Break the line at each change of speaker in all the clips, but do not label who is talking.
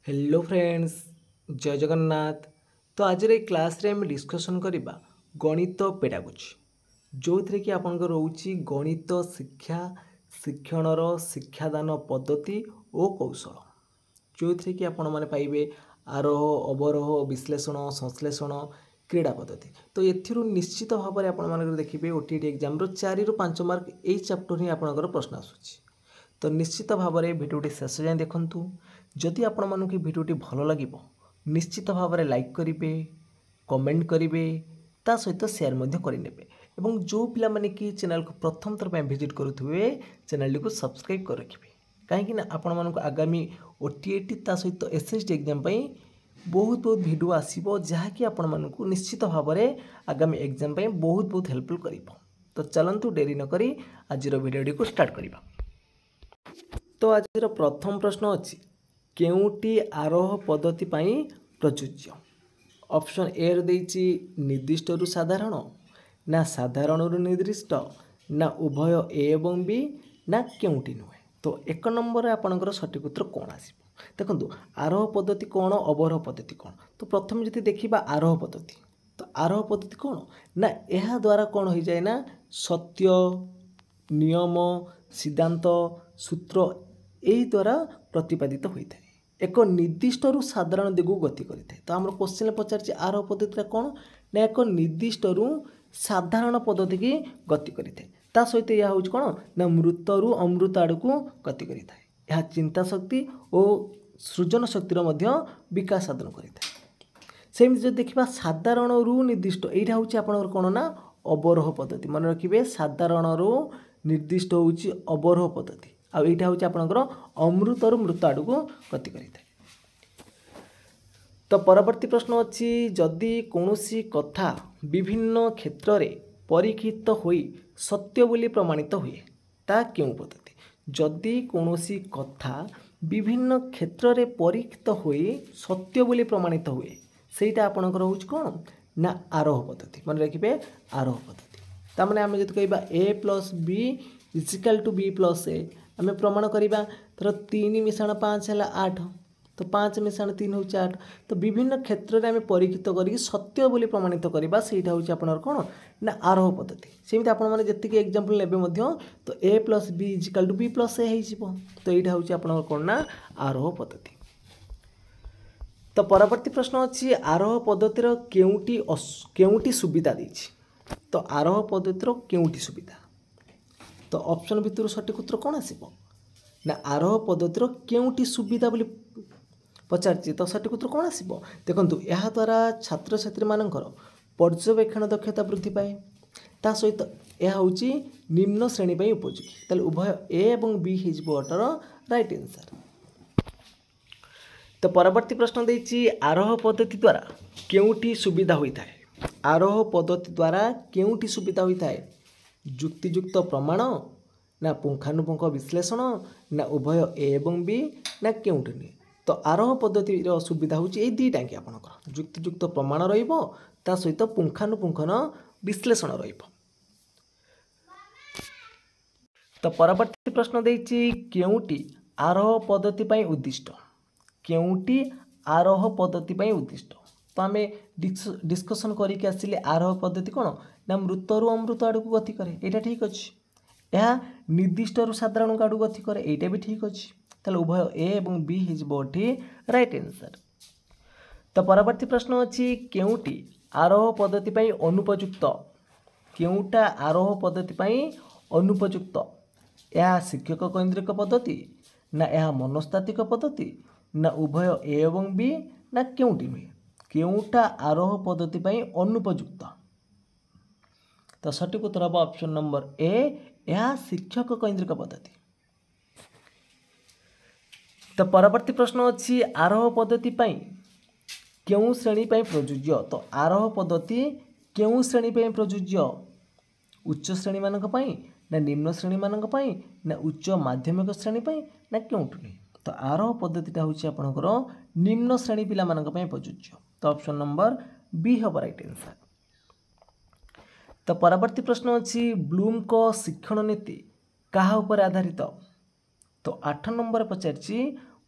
Hello friends, जय जगन्नाथ। तो आज क्लास रे हम डिस्कसन करवा गणित पेडागोजी जो थे कि आप रोचे गणित शिक्षा शिक्षणर शिक्षादान पद्धति और कौशल जो थे कि आपण मैंने पाइबे आरोह अवरोह विश्लेषण संश्लेषण क्रीड़ा पद्धति। तो एथिरू निश्चित भाव में आप देखिए ओटीटी एग्जाम 4 ରୁ 5 मार्क यही चैप्टर ही आपंकर प्रश्न आसूँ। तो निश्चित भाव में भिडियोटी शेष जाए देखूँ। जदि आपण मानक भिडियोटी भल लगे निश्चित भाव में लाइक करेंगे, कमेंट करेंगे, ता सहित शेयर करेंगे और जो पिला माने कि चैनल को प्रथम थर पर विजिट करुवे चैनल को सब्सक्राइब कर रखिए कहीं आपण मानक आगामी ओटीटी ता सहित एसएसटी एग्जाम बहुत बहुत वीडियो आसीबो जहाँकि आपण मानक निश्चित भाव में आगामी एग्जाम बहुत हेल्पफुल कर। तो चलतु डेरी नक आज भिडियोटी को स्टार्ट करवा। तो आज प्रथम प्रश्न अच्छी केउटी आरोह पद्धति प्रযোज्य। ऑप्शन ए रही निर्दिष्ट रु साधारण, ना साधारण रु निर्दिष्ट, ना उभय ए एवं बी, ना केउटी नुहे। तो एक नंबर आपंकर सठिक उत्तर कौन आसो देखो। आरोह पद्धति कौन, अवरोह पद्धति कौन। तो प्रथम जब देखा आरोह पद्धति, तो आरोह पद्धति कौन ना यह द्वारा कौन हो जाए ना सत्य नियम सिद्धांत सूत्र यही द्वारा प्रतिपादित होता है। एक निर्दिष्ट रु साधारण दिगू गति करें। तो आम क्वेश्चन पचार आरोह पद्धति कौन ना एक निर्दिष्ट रु साधारण पद्धति की गति करें। ता सहित यह हूँ कौन ना मृत रु अमृत आड़ को गति करें। यह चिंता शक्ति और सृजन शक्तिर विकास साधन करें। सेमती जो देखा साधारण रु निर्दिष्ट यहाँ हूँ आप कौन ना अवरोह पद्धति। मन रखिए साधारण रु निर्दिष्ट हूँ अवरोह पद्धति आउ यहाँ हूँ आपंकर अमृत रु मृत आड़ को गति करें। तो परवर्ती प्रश्न अच्छी जदि कौनसी कथा विभिन्न क्षेत्र में परीक्षित होई सत्य बोली प्रमाणित हुए ता क्यों पद्धति। जदि कौनसी कथा विभिन्न क्षेत्र में परीक्षित होई सत्य बोली प्रमाणित हुए ସେଇଟା आपणकर हूँ कौन ना आरोह पद्धति। मन रखिए आरोह पद्धति तामने आम जब कह A plus B equal to B plus A आम प्रमाण करवा धर 3 मिशाण 5 है 8, तो 5 मिशाण 3 हूँ 8। तो विभिन्न क्षेत्र में आम परीक्षित कर सत्य बोली प्रमाणित करवा ସେଇଟା हूँ आपणकर कौन ना आरोह पद्धति। सेमती आपने जी एग्जाम्पल ने तो A plus B equal to B plus A हो। तो यहाँ हूँ आपणकर कौन ना आरोह पद्धति। तो परवर्ती प्रश्न अच्छी आरोह पद्धतिर केउटी सुविधा देछि। तो आरोह पद्धतिर केउटी सुविधा। तो ऑप्शन भितर सठिक उत्तर कौन आसिबो ना आरोह पद्धतिर केउटी सुविधा बोली पचारछि। तो सठिक उत्तर कौन आसिबो देखंतु यह द्वारा छात्र छात्री मानकर पर्यवेक्षण दक्षता वृद्धि पाए ता सहित यह हूँ निम्न श्रेणी पर उपयोगी। ताले उभय ए एवं बी हिजबो अटर राइट आंसर। तो परवर्ती प्रश्न देछि आरोह पद्धति द्वारा केउटी सुविधा होता है। आरोह पद्धति द्वारा केउटी सुविधा होता है जुक्तियुक्त प्रमाण ना पुंखानुपुंख विश्लेषण ना उभय ए एवं बी ना केउटी नहीं। तो आरोह पद्धति सुविधा हूँ ये दुईटा कि आपंकर जुक्तियुक्त प्रमाण ता सहित पुंखानुपुंखन विश्लेषण रहिबो। तो परवर्ती प्रश्न देछि केउटी आरोह पद्धति पई उद्दिष्ट। केउटी आरोह पद्धति पई उद्दिष्ट। तो आम डिस्कसन करके आसिले आरोह पद्धति कौन ना मृत रु अमृत आड़ को गति करे यहाँ ठीक अच्छे। यह निर्दिष्ट रु साधारण आड़ गति करे यहाँ भी ठीक अच्छे। ताले उभय ए एवं बी हिजबोठी राइट आंसर। तो परवर्ती प्रश्न अच्छी केउटी आरोह पद्धति पई अनुपयुक्त। केउटा आरोह पद्धति पई अनुपयुक्त। यह शिक्षक केन्द्रिक पद्धति ना यह मनस्तात्विक पद्धति ना उभय ए एवं बी ना केउटी नुहे। केउटा आरोह पद्धति पई अनुपयुक्त। तो सठिक उत्तर हम ऑप्शन नंबर ए यह शिक्षक केन्द्रिक पद्धति। तो परवर्ती प्रश्न अच्छी आरोह पद्धति पई क्यों श्रेणी पई प्रযোज्य। तो आरोह पद्धति क्यों श्रेणी पई प्रযোज्य उच्च श्रेणी मानक पई ना निम्न श्रेणी मानक पई ना उच्च माध्यमिक श्रेणी पई ना केउटी नुहे। तो आरोह पद्धतिटा हूँ आपंकर निम्न श्रेणी पिला मानक पई प्रযোज्य। तो ऑप्शन नंबर बी हम राइट आंसर। तो परवर्ती प्रश्न अच्छी ब्लूम को शिक्षण नीति कहा उपर आधारित। तो 8 नंबर पचार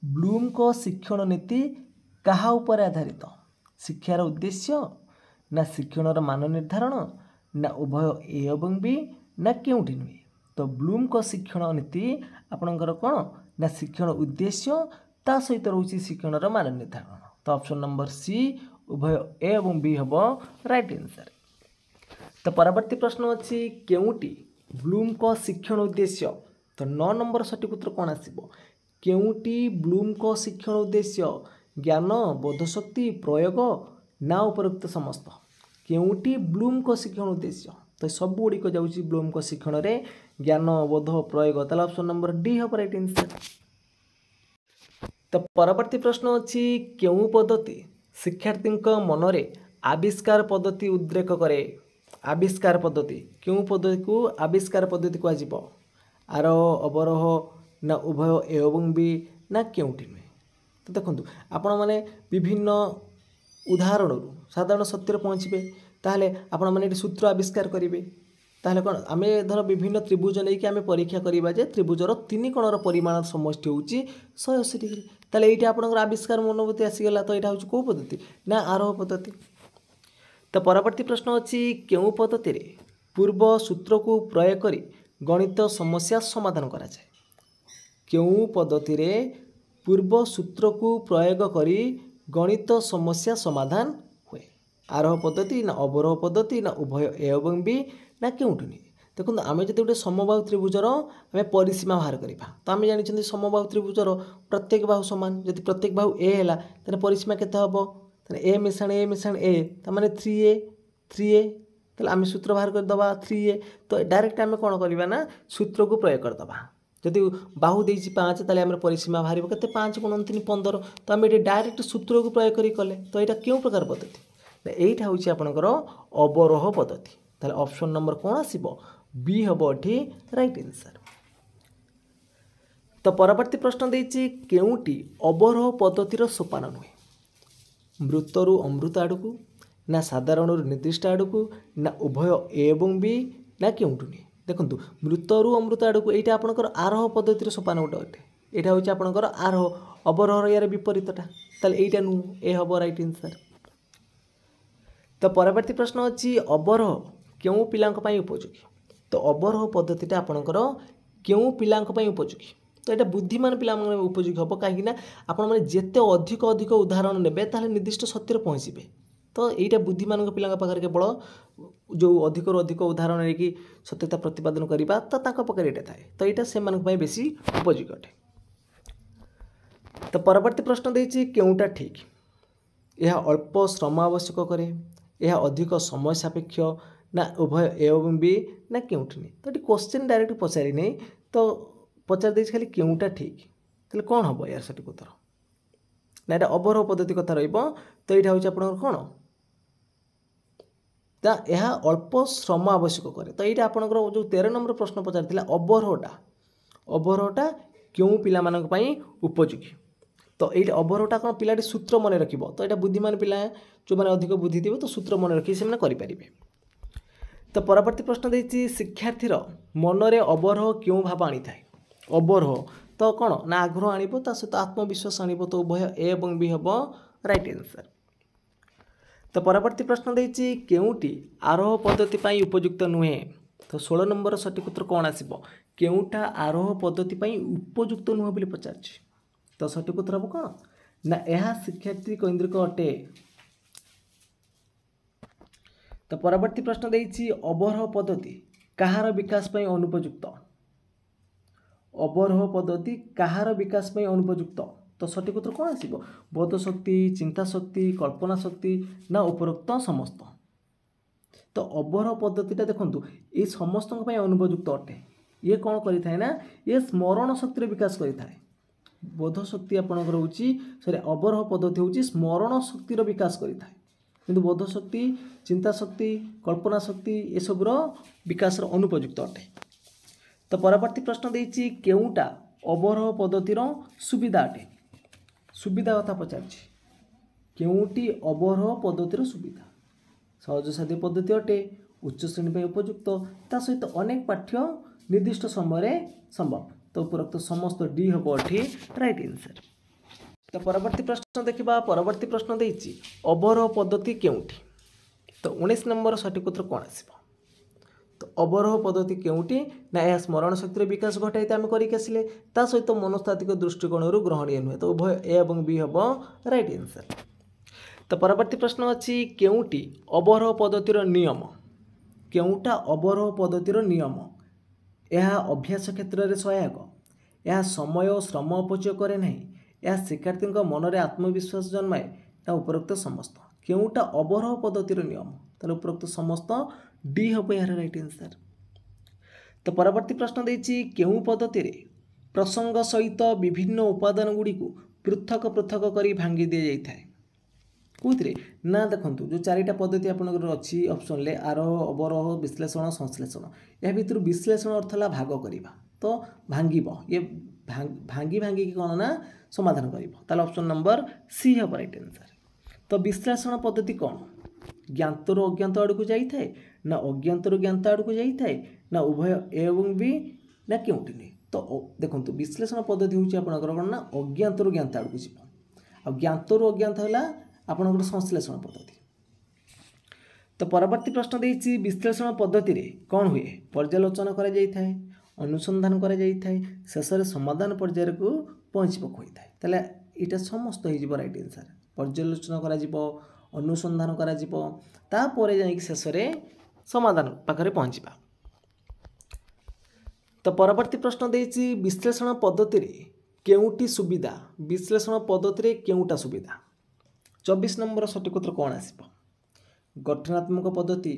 ब्लूम को शिक्षण नीति कहा उपर आधारित शिक्षार उद्देश्य ना शिक्षण मान निर्धारण ना उभय ए एवं बी ना केउठी नुहे। तो ब्लूम को शिक्षण नीति आपणकर कौन ना शिक्षण उद्देश्य ता सहित रोचे शिक्षण मान निर्धारण। तो ऑप्शन नंबर सी उभय ए एवं बी हम राइट आंसर। तो परवर्ती प्रश्न अच्छी केउटी ब्लूम को शिक्षण उद्देश्य। तो 9 नंबर सटीक उत्तर कौन आसो केउटी ब्लूम को शिक्षण उद्देश्य ज्ञान बोधशक्ति प्रयोग ना उपरोक्त समस्त केउटी ब्लूम को शिक्षण उद्देश्य। तो सब गुड़िक जाऊँगी ब्लूम को शिक्षण रे ज्ञान बोध प्रयोग ताला ऑप्शन नंबर डी हम राइट आंसर। तो परवर्ती प्रश्न अच्छी केउ पद्धति शिक्षार्थी मनरे आविष्कार पद्धति उद्रेक करे। आविष्कार पद्धति क्यों पद्धति को आविष्कार पद्धति कह आरोह अवरोह ना उभय एवं बी ना केउठी नुहे। तो देखो आपण मैंने विभिन्न उदाहरण साधारण सत्य पहुँचे ताहले आपण मैंने सूत्र आविष्कार करेंगे ताहले कौन आम धर विभिन्न त्रिभुज नहीं आम परीक्षा करवा जे त्रिभुजर 3 कोणर परिमाण समष्टि हूँ 180 डिग्री ताहले ये आपंकर आविष्कार मनोभूति आसीगला। तो यहाँ हूँ कौ पद्धति ना आरोह पद्धति। तो परवर्ती प्रश्न अच्छी केउ पद्धति रे पूर्व सूत्र को प्रयोग करी गणित समस्या समाधान करा जाए। केउ पद्धति रे पूर्व सूत्र को प्रयोग करी गणित समस्या समाधान हुए। आरोह पद्धति ना अवरोह पद्धति ना उभय एवं बी ना केउठी नुहे। देखो आम जो गोटे समबाहु त्रिभुजर आम परिसीमा बाहर करवा तो आम जानते समबाहु त्रिभुजर प्रत्येक बाहु सामान जब प्रत्येक बाहु ए है तेज परिसीमा केते हम ए मिशाण ए ताने 3a तो आम सूत्र बाहर करदे 3a। तो डायरेक्ट आम कौन करवा ना सूत्र को प्रयोग करदे जदि बाहु दे 5 ताले आम परिसीमा बाहर के 5 × 3 = 15 तो आम ये डायरेक्ट सूत्र को प्रयोग करें तो यहाँ क्यों प्रकार पद्धति यहाँ हूँ आपंकर अवरोह पद्धति। ताले ऑप्शन नंबर कौन आसो बी हम ये राइट आंसर। तो परवर्ती प्रश्न देती केउटी अवरोह पद्धतिर सोपान नुहे मृतरु अमृत आड़ को ना साधारण निर्दिष्ट आड़ को ना उभय एवं बी ना केउठी नुहे। देखो मृतरु अमृत आड़ को यहाँ आपंकर आरोह पद्धतिर सोपान गोटे अटे यहाँ हूँ आपंकर आरोह अवरोह यार विपरीतटा ताले यहाँ नुह ए हम राइट आंसर। तो परवर्ती प्रश्न अच्छी अवरोह क्यों पिलांक पई उपयोगी। तो अवरोह पद्धतिटा आपणकर क्यों पिलांक पई उपयोगी। तो यहाँ बुद्धिमान पिला उपयोगी हम कहीं आपण मैंने जिते अधिक अधिक उदाहरण नेबे ताहले निर्दिष्ट सत्य पहुँचे। तो यहाँ बुद्धिमान पिला पाखे केवल जो अधिक अधिक उदाहरण लेकिन सत्यता प्रतिपादन करवा तो पाखे यहाँ थाए तो यहाँ से बेसी उपयोगी अटे। तो परवर्ती प्रश्न देती केउटा ठीक यह अल्प श्रम आवश्यक करे यह अधिक समय सापेक्ष ना उभय एवं बी ना केउठी नुहे। तो ये क्वेश्चन डायरेक्ट पचारि नहीं तो पचार दे खाली केउटा ठीक तो कौन हम यार सटीक उत्तर ना यहाँ अवरोह पद्धति कथा रही। तो यहाँ हूँ आप कौन यह अल्प श्रम आवश्यक करे। तो यहाँ आपंकर जो 13 नंबर प्रश्न पचार अवरोहटा क्यों पिला मानक पई उपयोगी। तो ये अवरोहटा कौन पिलाटी सूत्र मन रख तो यहाँ बुद्धिमान पिला जो मैंने अधिक बुद्धि थी तो सूत्र मन रखी से करें। तो परवर्ती प्रश्न देती शिक्षार्थीर मनरे अवरोह क्यों भाव आनी थाए। अवरोह तो कौन ना आग्रह आणिबो ता सहित आत्मविश्वास आणिबो तो उभय ए एवं बी हम राइट आंसर। तो परवर्ती प्रश्न देती केउटी आरोह पद्धति पई उपयुक्त नुहे। तो 16 नंबर सटीक उत्तर कौन आसो केउटा आरोह पद्धति पई उपयुक्त नुहे बोली पचार। तो सटीक उत्तर हम कौन ना यह शिक्षार्थी केन्द्रिक अटे। तो परवर्ती प्रश्न देती अवरोह पद्धति कहार विकास पई अनुपयुक्त। अवरोह पद्धति कहार विकास पई अनुपयुक्त। तो सटीक उत्तर कौन आसो बोधशक्ति चिंता शक्ति कल्पना शक्ति ना उपरोक्त समस्त। तो अवरोह पद्धतिटा देखो ये समस्त अनुपयुक्त अटे। ये कौन करें ना ये स्मरण शक्ति विकास करें। बोधशक्ति आपंकर हूँ सॉरी अवरोह पद्धति हूँ स्मरण शक्तिर विकास करें किंतु बोधशक्ति चिंता शक्ति कल्पना शक्ति ये सबूर विकास अनुपयुक्त अटे। तो परवर्ती प्रश्न देती केउटा अवरोह पद्धतिर सुविधा अटे। सुविधा कथा पचार केउटी अवरोह पद्धतिर सुविधा सहज साध्य पद्धति अटे उच्च श्रेणी में उपयुक्त ता सहित अनेक पाठ्य निर्दिष्ट समय संभव। तो उपरोक्त समस्त डी हम एठी राइट आंसर। तो परवर्ती प्रश्न देखा परवर्ती प्रश्न देती अवरोह पद्धति केउठी। तो 19 नंबर सठिक उत्तर कौन आसो। तो अवरोह पद्धति केउठी ना यह स्मरण शक्तिर विकास घटाई आम करके ता सहित मनस्तात्विक दृष्टिकोण ग्रहणीय नुहे। तो उभय ए और बी हम राइट आंसर। तो परवर्ती प्रश्न अच्छी केउटी अवरोह पद्धतिर नियम। केउटा अवरोह पद्धतिर नियम यह अभ्यास क्षेत्र में सहायक। यह समय और श्रम अपचय करे नहीं। यह शिक्षार्थी मन में आत्मविश्वास जन्माए ना उपरोक्त समस्त। केउटा अवरोह पद्धतिर नियम ताले उपरोक्त समस्त डी हम यार राइट आंसर। तो परवर्ती प्रश्न देछि केउ पद्धति रे प्रसंग सहित विभिन्न उपादान गुड़ी को पृथक पृथक करी भांगी दि जाइए। कौन ना देखो जो चारिटा पद्धति आपंकर अच्छी ऑप्शन ले आरोह अवरोह विश्लेषण संश्लेषण या भितर विश्लेषण अर्थ है भाग करवा। तो भांगिब ये भांगी भांगी कौन ना समाधान कर ऑप्शन नंबर सी हम राइट आंसर। तो विश्लेषण पद्धति कौन ज्ञातर अज्ञात आड़ को जाए ना अज्ञातर ज्ञात आड़ को जाए ना उभय ए और बी ना केउटी नहीं। तो देखो विश्लेषण पद्धति हूँ आपंकर कौन ना अज्ञातर ज्ञात आड़ को जीव आ ज्ञातर अज्ञात है आपंकर संश्लेषण पद्धति। तो परवर्ती प्रश्न देछि विश्लेषण पद्धति रे कौन हुए पर्यालोचना करा जाइथाय अनुसंधान करा जाइथाय शेष में समाधान पर्यायर को पहुँचवाक होता है। ताले इटा समस्त हो राइट आंसर। पर्यालोचना करा जिवो अनुसंधान करा जिवो तापर जाई शेष में समाधान पाखरे पहुँचवा। तो परवर्ती प्रश्न देछि विश्लेषण पद्धति रे केउटी सुविधा। विश्लेषण पद्धति रे केउटा सुविधा। 24 नंबर सठिक उत्तर कौन आसो। गठनात्मक पद्धति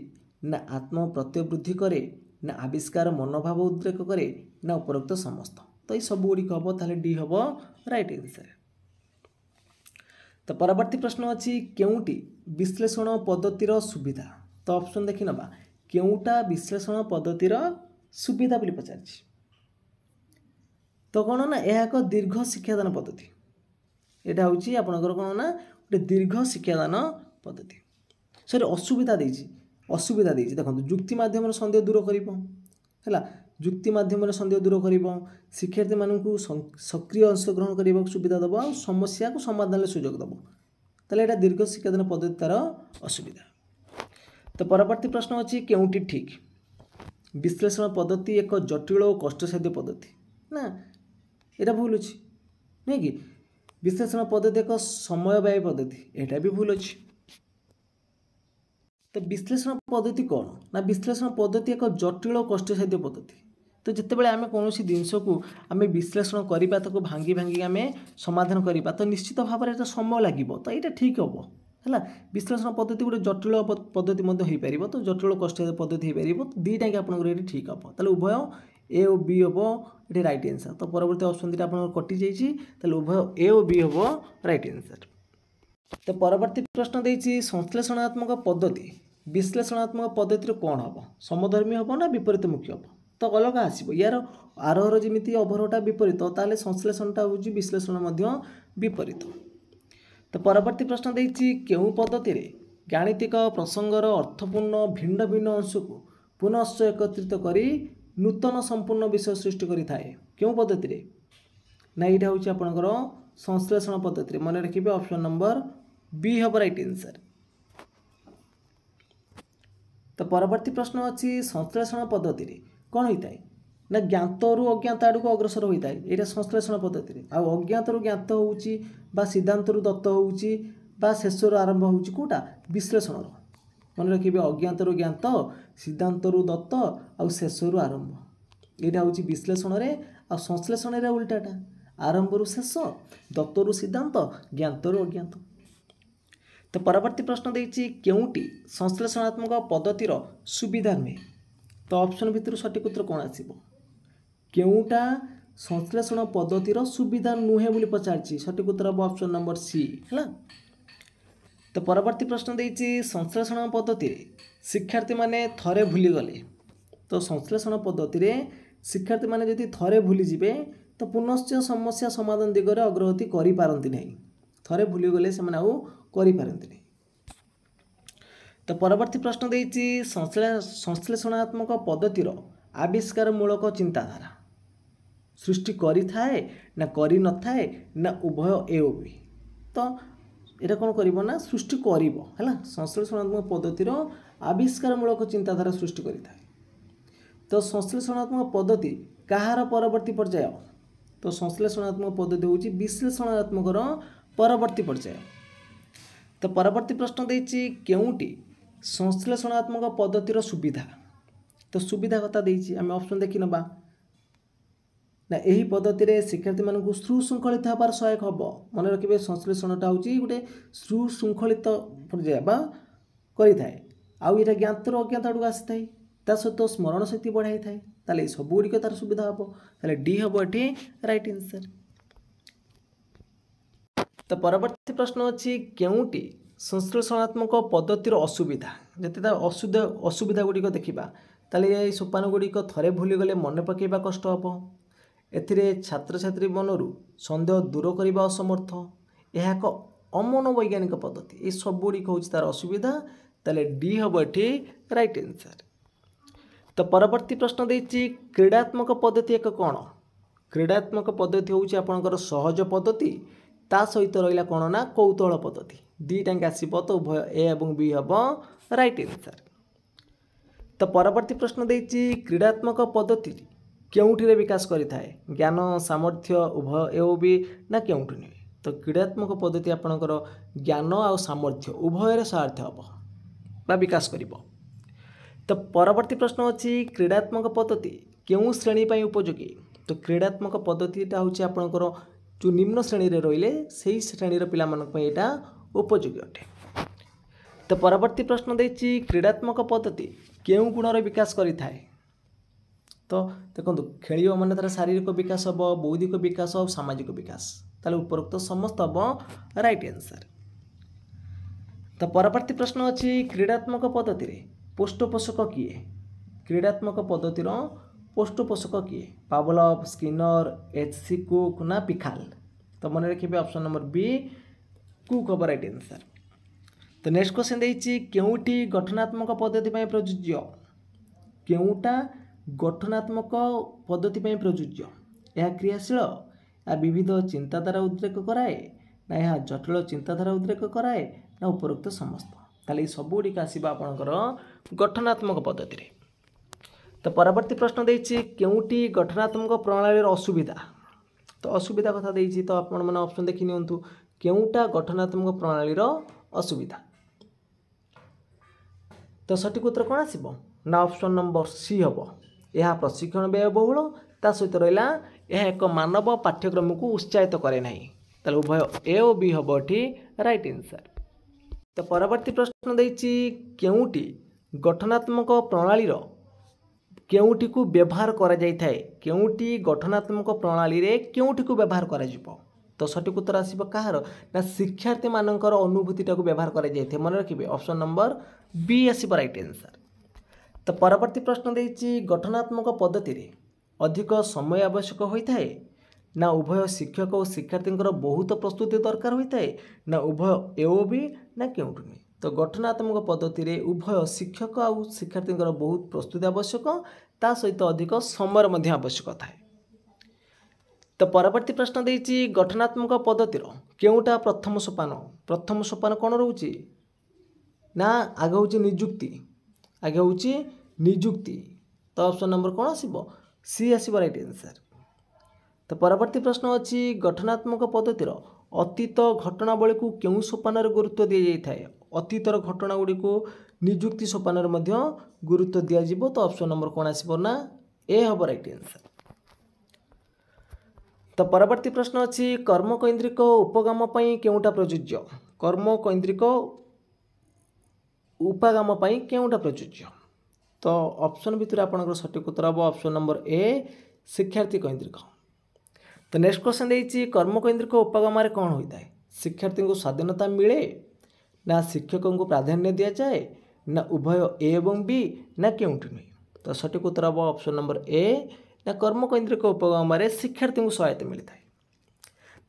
ना आत्म प्रत्यवृद्धि करे ना आविष्कार मनोभाव उद्रेक करे ना उपरोक्त समस्त। तो ये सब गुड़िक हम ताले डी हम राइट आंसर। तो परवर्ती प्रश्न अच्छी केउटी विश्लेषण पद्धतिर सुविधा। तो ऑप्शन देखि नबा केउटा विश्लेषण पद्धतिर सुविधा बोली पचार। तो कौन ना यह एक दीर्घ शिक्षादान पद्धति। यहाँ हूँ आपंकर कौन ना गोटे दीर्घ शिक्षादान पद्धति। सॉरी असुविधा देती देखो जुक्ति मध्यम सन्देह दूर कर जुक्ति मध्यम सन्देह दूर कर शिक्षार्थी मानू सक्रिय अंशग्रहण करने सुविधा दब और समस्या को समाधान सुजोग दब। ताले यहाँ दीर्घ शिक्षादान पद्धति तार असुविधा। तो परवर्ती प्रश्न अच्छी केउटी ठीक विश्लेषण पद्धति एक जटिल और कष्टसाध्य पद्धति ना यहाँ भूल अच्छी नहीं कि विश्लेषण पद्धति एक समय व्यय पद्धति यहाँ भी भूल अच्छी। तो विश्लेषण पद्धति कौन ना विश्लेषण पद्धति एक जटिल और कष्टसाध्य पद्धति। तो जितेबाला आम कौन जिनस को आम विश्लेषण करवा ताको भांगी भांगी आम समाधान करवा तो निश्चित भाव में समय लगे। तो यहाँ ठीक हम है विश्लेषण पद्धति गोटे जटिल पद्धति हो पार। तो जटिल कष्ट पद्धति हो पार दीटा कि आपंकर ये ठीक हम ताले उभय ए और बी हम ये राइट आंसर। तो परवर्ती ऑप्शन दुटा आप कटि जाइए उभय ए और बी हम राइट आंसर। तो परवर्ती प्रश्न देछि संश्लेषणात्मक पद्धति विश्लेषणात्मक पद्धति कौन हम समधर्मी हम ना विपरीतमुखी हम। तो अलग आसो यार आरोहर जमी अवरोहटा विपरीत ताले संश्लेषणटा हूँ विश्लेषण विपरीत। तो परवर्ती प्रश्न देछि केउ पद्धति रे गाणितिक प्रसंगर अर्थपूर्ण भिन्न भिन्न अंश को पुनश्च एकत्रित करी नूतन संपूर्ण विषय सृष्टि करि थाए केउ पद्धति रे ना यहाँ हूँ आपंकर संश्लेषण पद्धति मन रखिए ऑप्शन नंबर बी हम राइट आंसर। तो परवर्ती प्रश्न अच्छी संश्लेषण पद्धति रे कौन होता है ना ज्ञात रु अज्ञात आड़ को अग्रसर होता है यहाँ संश्लेषण पद्धति रे आ अज्ञात रु ज्ञात हो सिद्धांत रु दत्त हो शेष आरंभ होटा विश्लेषण मन रखिए अज्ञात रु ज्ञात सिद्धांत रु दत्त आ शेष रु आरंभ यहाँ हूँ विश्लेषण रे आ संश्लेषण रे उल्टाटा आरंभ रु शेष दत्त रु सिद्धांत ज्ञात रु अज्ञात। तो परवर्ती प्रश्न देछि केउटी संश्लेषणात्मक पद्धतिर सुविधा नुहे। तो ऑप्शन भितर सठिक उत्तर कौन आसो केउटा संश्लेषण पद्धतिर सुविधा नुहे बोली पचारछि सठिक उत्तर हम ऑप्शन नंबर सी है। तो परवर्ती प्रश्न देछि संश्लेषण पद्धति शिक्षार्थी माने थरे भूली गले। तो संश्लेषण पद्धति रे शिक्षार्थी माने यदि थरे भूली जिवे तो पुनश्च समस्या समाधान दिगरे अग्रगति करि पारंती नहीं। थरे भूली गले से माने आउ करि पारंती नहीं। तो परवर्ती प्रश्न देछि संश्लेषणात्मक पद्धतिर आविष्कारमूलक चिंताधारा सृष्टि करि थाए ना करि न थाए ना उभय ए और बी। तो यहाँ कौन कर ना सृष्टि कर संश्लेषणात्मक पद्धतिर आविष्कारमूलक चिंताधारा सृष्टि करें। तो संश्लेषणात्मक पद्धति कहार परवर्ती पर्याय तो संश्लेषणात्मक पद्धति हूँ विश्लेषणात्मक परवर्ती पर्याय। तो परवर्ती प्रश्न देती केउटी संश्लेषणात्मक पद्धतिर सुविधा तो सुविधा कथा देती आम ऑप्शन देखी ना ना यही पद्धति शिक्षार्थी मानक सुशृंखलित होबार सहायक हम मन रखिए संश्लेषणटा हूँ गोटे सुशृंखलित पर्याय करें आउ ये ज्ञात अज्ञात आड़ आसी था सहित स्मरण शक्ति बढ़ाई थाए ताले सब गुड़िक तार सुविधा हम ताले डी हम ये राइट आंसर। तो परवर्ती प्रश्न अच्छी केउटी संश्लेषणात्मक पद्धतिर असुविधा जते असुविधा गुड़िक देखा ताले ये सोपान गुड़िक थरे भूलीगले मन पकेबा कष्ट हम एथिरे छात्र छात्री मनरू सन्देह दूर करने असमर्थ यह एक अमन वैज्ञानिक पद्धति ये सब गुड़िक हूँ तार असुविधा ताले डी हम ये राइट आंसर। तो परवर्ती प्रश्न देती क्रीड़ात्मक पद्धति एक कौन क्रीड़ात्मक पद्धति हूँ आपंकर सहज पद्धति ता सहित रहा कौन ना कौतूहल पद्धति दुईटाक आसो तो उभय ए और बी हम राइट आंसर। तो परवर्ती प्रश्न देती क्रीड़ात्मक पद्धति केउठिरे विकास करिथाए ज्ञान सामर्थ्य उभय ए और बी ना केउठि नुहे तो क्रीड़ात्मक पद्धति आपंकर ज्ञान और सामर्थ्य उभय सहायता हम विकास कर। तो परवर्ती प्रश्न अच्छी क्रीड़ात्मक पद्धति क्यों श्रेणी पर उपयोगी तो क्रीड़ात्मक पद्धतिटा हूँ आपंकर जो निम्न श्रेणी में रहिले से श्रेणी पिला उपयोगी अटे। तो परवर्ती प्रश्न देती क्रीड़ात्मक पद्धति क्यों गुणर विकास करें तो देखो खेल मान तार शारीरिक विकास हम बौद्धिक विकास और सामाजिक विकास ताले उपरोक्त समस्त हम राइट आंसर। तो परवर्ती प्रश्न अच्छी क्रीड़ात्मक पद्धति पृष्ठपोषक किए क्रीड़ात्मक पद्धतिर पृष्ठपोषक किए पावलोव स्किनर एच.सी. कुक ना पिखाल तो मन रखिए ऑप्शन नंबर बी कुक हम राइट आंसर। तो नेक्स्ट क्वेश्चन देती केउटी गठनात्मक पद्धति प्रযোज्य केउटा गठनात्मक पद्धति प्रযোज्य यह क्रियाशील या विविध चिंताधारा उद्रेक कराए ना यह जटिल चिंताधारा उद्रेक कराए ना उपरोक्त समस्त ताले सब गुड़िक आसवा आपंकर गठनात्मक पद्धति। तो परवर्ती प्रश्न देती केउटी गठनात्मक प्रणाली असुविधा तो असुविधा कथा देती तो आपण मैंने ऑप्शन देखी नियंतु केउटा गठनात्मक प्रणाली असुविधा तो सठिक उत्तर कौन आसो ना ऑप्शन नंबर सी हम यह प्रशिक्षण व्ययबहुल ता सहित रहा यह एक मानव पाठ्यक्रम को उत्साहित करे नहीं ताले उभय ए और बी हम ये राइट आंसर। तो परवर्ती प्रश्न देती केउटी गठनात्मक प्रणाली केउटी को व्यवहार करा जाय थाए केउटी गठनात्मक प्रणाली रे केउटी को व्यवहार करा जिवो तो सठिक उत्तर आसब कहार ना शिक्षार्थी मानकर अनुभूतिटा को व्यवहार करा जाय थाए मन रखिए ऑप्शन नंबर बी आसब राइट आंसर। तो परवर्ती प्रश्न देती गठनात्मक पद्धति रे अधिक समय आवश्यक होता है ना उभय शिक्षक और शिक्षार्थी बहुत प्रस्तुति दरकार होता है ना उभय ए और बी ना केउठि नुहे तो गठनात्मक पद्धति रे उभय शिक्षक और शिक्षार्थी बहुत प्रस्तुति आवश्यक ता सहित अधिक समय आवश्यक थाए। तो परवर्ती प्रश्न देती गठनात्मक पद्धतिर केउटा प्रथम सोपान कौन रोचे ना आगे हूँ निजुक्ति आगे हूँ निजुक्ति तो ऑप्शन नंबर कौन आसो सी आसो राइट आंसर। तो परवर्ती प्रश्न अच्छी गठनात्मक पद्धतिर अतीत घटनावली को क्यों सोपान गुरुत्व दी जाए अतीतर घटना गुड़ी को निजुक्ति सोपान गुरुत्व दिज्व तो ऑप्शन नंबर कौन आसो ना ए हम राइट आंसर। तो परवर्ती प्रश्न अच्छी कर्मकैंद्रिक उपगम केउटा प्रযোज्य कर्मकैंद्रिक उपागम केउटा प्रযোज्य तो ऑप्शन भितर आपंकर सठिक उत्तर हम ऑप्शन नंबर ए शिक्षार्थी कैंद्रिक। तो नेक्स्ट क्वेश्चन देती कर्मकैंद्रिक उपागम कौन होता है शिक्षार्थी को स्वाधीनता मिले ना शिक्षकों को प्राधान्य दि जाए ना उभय ए और बी ना केउठि नुहे तो सठिक उत्तर हम ऑप्शन नंबर ए ना कर्मकैंद्रिक उपगम शिक्षार्थी को सहायता मिलता है।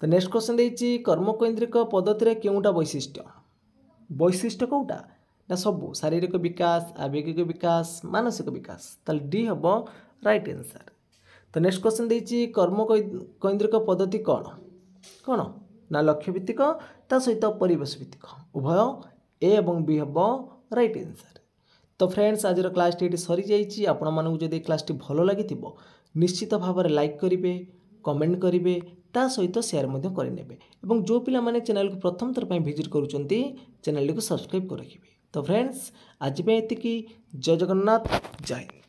तो नेक्स्ट क्वेश्चन देती कर्मकैंद्रिक पद्धति केउटा वैशिष्ट्य कौटा ना सब शारीरिक विकास आवेगिक विकास मानसिक विकास ताल डी हम राइट आंसर। तो नेक्स्ट क्वेश्चन देती कर्मकैंद्रिक पद्धति कौन ना लक्ष्य भित्तिक ता सहित परिवेश भित्तिक उभय ए एवं बी हम राइट आंसर। तो फ्रेंड्स आज क्लास ये सरी जाइए। आपण मानक जदि क्लास भल लगी निश्चित भाव में लाइक करेंगे, कमेंट करेंगे, ता सहित शेयर करेंगे और जो पिला माने चैनल को प्रथम थर पर विजिट करुँच चैनल को सब्सक्राइब कर रखिए। तो फ्रेंड्स आज ये जय जगन्नाथ, जय हिंद।